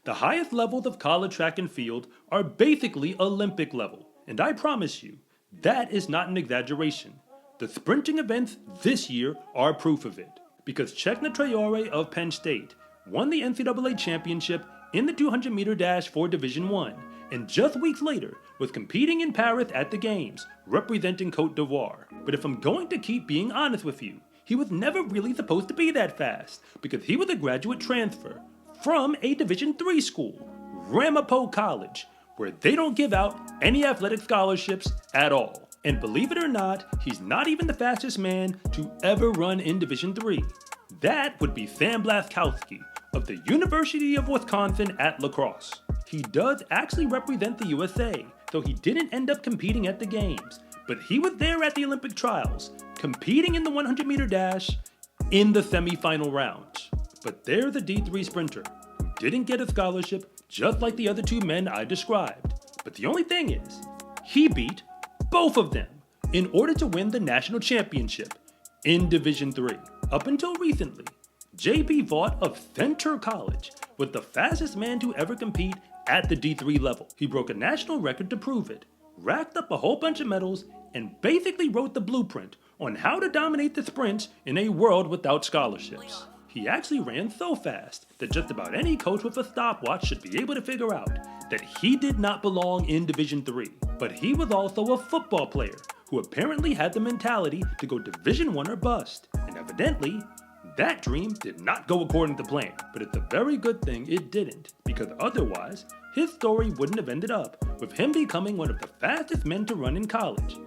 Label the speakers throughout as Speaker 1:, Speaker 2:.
Speaker 1: The highest levels of college track and field are basically Olympic level, and I promise you, that is not an exaggeration. The sprinting events this year are proof of it, because Cheickna Traore of Penn State won the NCAA championship in the 200-meter dash for Division I, and just weeks later was competing in Paris at the Games, representing Côte d'Ivoire. But if I'm going to keep being honest with you, he was never really supposed to be that fast, because he was a graduate transfer from a Division III school, Ramapo College, where they don't give out any athletic scholarships at all. And believe it or not, he's not even the fastest man to ever run in Division III. That would be Sam Blaskowski of the University of Wisconsin at La Crosse. He does actually represent the USA, though he didn't end up competing at the Games, but he was there at the Olympic trials, competing in the 100-meter dash in the semi-final rounds. But there's a D3 sprinter who didn't get a scholarship just like the other two men I described. But the only thing is, he beat both of them in order to win the national championship in Division III. Up until recently, J.P. Vaught of Center College was the fastest man to ever compete at the D3 level. He broke a national record to prove it, racked up a whole bunch of medals, and basically wrote the blueprint on how to dominate the sprints in a world without scholarships. He actually ran so fast that just about any coach with a stopwatch should be able to figure out that he did not belong in Division III. But he was also a football player who apparently had the mentality to go Division I or bust, and evidently, that dream did not go according to plan. But it's a very good thing it didn't, because otherwise, his story wouldn't have ended up with him becoming one of the fastest men to run in college,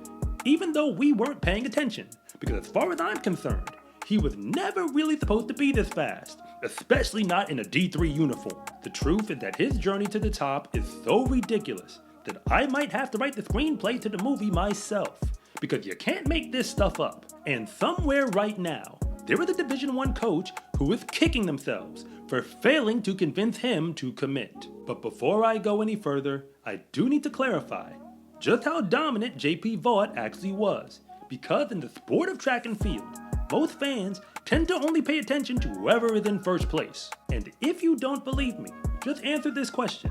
Speaker 1: even though we weren't paying attention, because as far as I'm concerned, he was never really supposed to be this fast, especially not in a D3 uniform. The truth is that his journey to the top is so ridiculous that I might have to write the screenplay to the movie myself, because you can't make this stuff up. And somewhere right now, there is a Division I coach who is kicking themselves for failing to convince him to commit. But before I go any further, I do need to clarify just how dominant J.P. Vaught actually was, because in the sport of track and field, most fans tend to only pay attention to whoever is in first place. And if you don't believe me, just answer this question.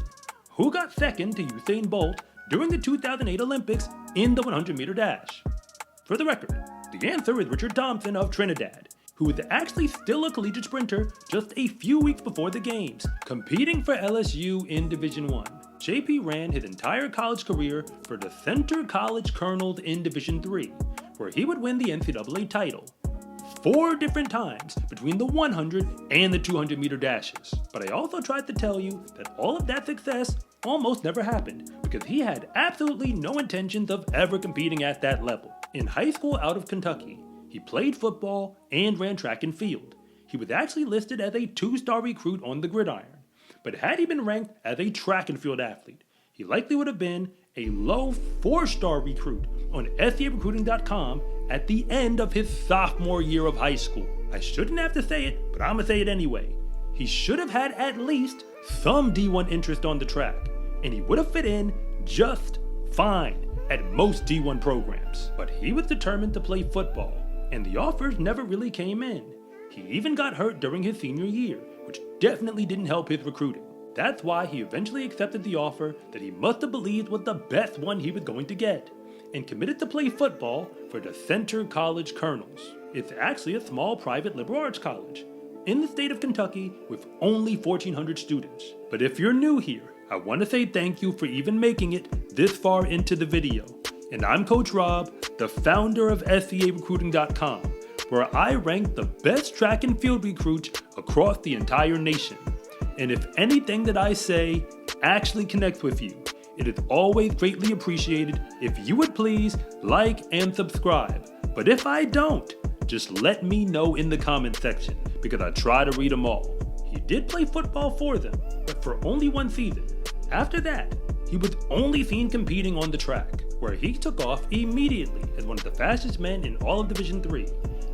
Speaker 1: Who got second to Usain Bolt during the 2008 Olympics in the 100-meter dash? For the record, the answer is Richard Thompson of Trinidad, who was actually still a collegiate sprinter just a few weeks before the Games, competing for LSU in Division I. JP ran his entire college career for the Center College Colonels in Division III, where he would win the NCAA title 4 different times between the 100 and the 200-meter dashes. But I also tried to tell you that all of that success almost never happened, because he had absolutely no intentions of ever competing at that level. In high school out of Kentucky, he played football and ran track and field. He was actually listed as a 2-star recruit on the gridiron, but had he been ranked as a track and field athlete, he likely would have been a low 4-star recruit on SEArecruiting.com at the end of his sophomore year of high school. I shouldn't have to say it, but I'm gonna say it anyway. He should have had at least some D1 interest on the track, and he would have fit in just fine at most D1 programs. But he was determined to play football, and the offers never really came in. He even got hurt during his senior year, which definitely didn't help his recruiting. That's why he eventually accepted the offer that he must have believed was the best one he was going to get, and committed to play football for the Center College Colonels. It's actually a small private liberal arts college in the state of Kentucky with only 1,400 students. But if you're new here, I want to say thank you for even making it this far into the video. And I'm Coach Rob, the founder of SEArecruiting.com, where I rank the best track and field recruits across the entire nation. And if anything that I say actually connects with you, it is always greatly appreciated if you would please like and subscribe. But if I don't, just let me know in the comment section, because I try to read them all. He did play football for them, but for only 1 season. After that, he was only seen competing on the track, where he took off immediately as one of the fastest men in all of Division III.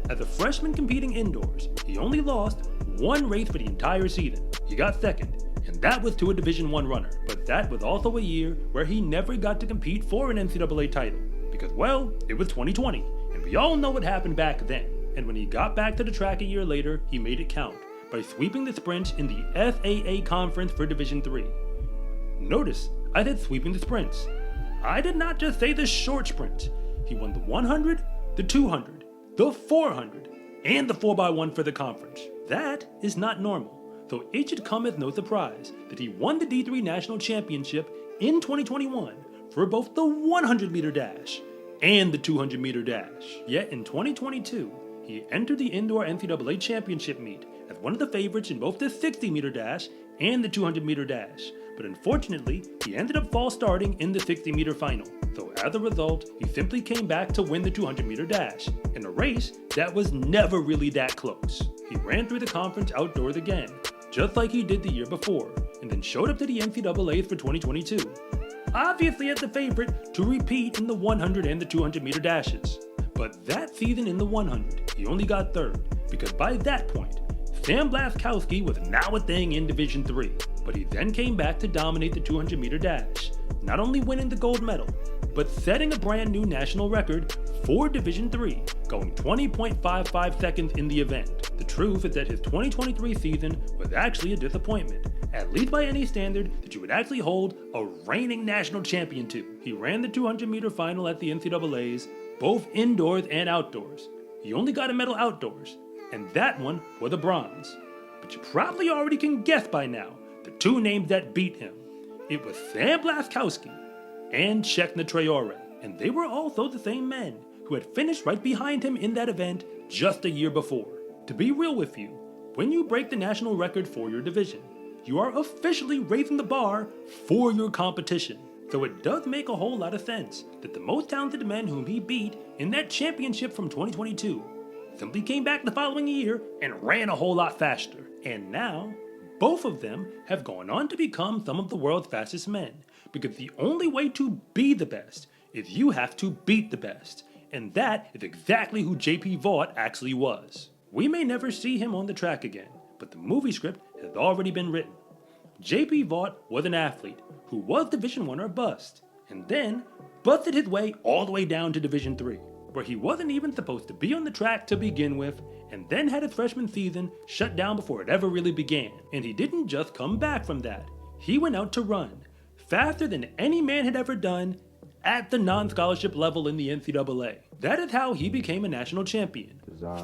Speaker 1: As a freshman competing indoors, he only lost 1 race for the entire season. He got second, and that was to a Division I runner. But that was also a year where he never got to compete for an NCAA title, because, well, it was 2020, and we all know what happened back then. And when he got back to the track a year later, he made it count. by sweeping the sprints in the SAA conference for Division III. Notice, I said sweeping the sprints. I did not just say the short sprint. He won the 100, the 200, the 400, and the 4x1 for the conference. That is not normal, so it should come as no surprise that he won the D3 National Championship in 2021 for both the 100-meter dash and the 200-meter dash. Yet in 2022, he entered the indoor NCAA championship meet as one of the favorites in both the 60-meter dash and the 200-meter dash, but unfortunately, he ended up false starting in the 60-meter final. So as a result, he simply came back to win the 200-meter dash, in a race that was never really that close. He ran through the conference outdoors again, just like he did the year before, and then showed up to the NCAAs for 2022. Obviously as the favorite to repeat in the 100 and the 200-meter dashes. But that season in the 100, he only got third, because by that point, Sam Blaskowski was now a thing in Division III. But he then came back to dominate the 200-meter dash, not only winning the gold medal, but setting a brand new national record for Division III, going 20.55 seconds in the event. The truth is that his 2023 season was actually a disappointment, at least by any standard that you would actually hold a reigning national champion to. He ran the 200-meter final at the NCAAs, both indoors and outdoors. He only got a medal outdoors, and that one was a bronze. But you probably already can guess by now the two names that beat him. It was Sam Blaskowski and Cheickna Traore, and they were also the same men who had finished right behind him in that event just a year before. To be real with you, when you break the national record for your division, you are officially raising the bar for your competition. So it does make a whole lot of sense that the most talented men whom he beat in that championship from 2022 simply came back the following year and ran a whole lot faster. And now, both of them have gone on to become some of the world's fastest men, because the only way to be the best is you have to beat the best, and that is exactly who JP Vaught actually was. We may never see him on the track again, but the movie script has already been written. JP Vaught was an athlete who was Division I or bust, and then busted his way all the way down to Division III, where he wasn't even supposed to be on the track to begin with, and then had his freshman season shut down before it ever really began. And he didn't just come back from that. He went out to run, faster than any man had ever done, at the non-scholarship level in the NCAA. That is how he became a national champion,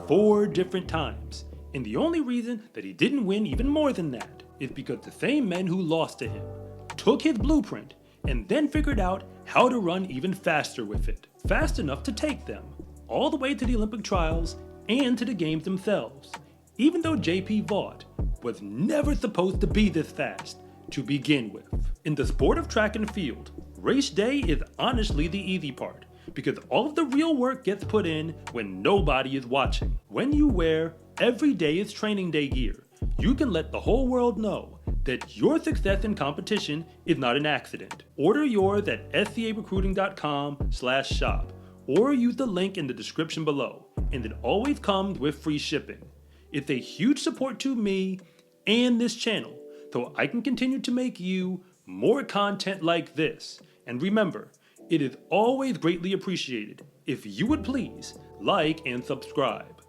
Speaker 1: 4 different times. And the only reason that he didn't win even more than that is because the same men who lost to him took his blueprint and then figured out how to run even faster with it. Fast enough to take them all the way to the Olympic trials and to the games themselves, even though JP Vaught was never supposed to be this fast to begin with. In the sport of track and field, race day is honestly the easy part, because all of the real work gets put in when nobody is watching. When you wear every day is training day gear, you can let the whole world know that your success in competition is not an accident. Order yours at scarecruiting.com/shop or use the link in the description below, and it always comes with free shipping. It's a huge support to me and this channel, so I can continue to make you more content like this. And remember, it is always greatly appreciated if you would please like and subscribe.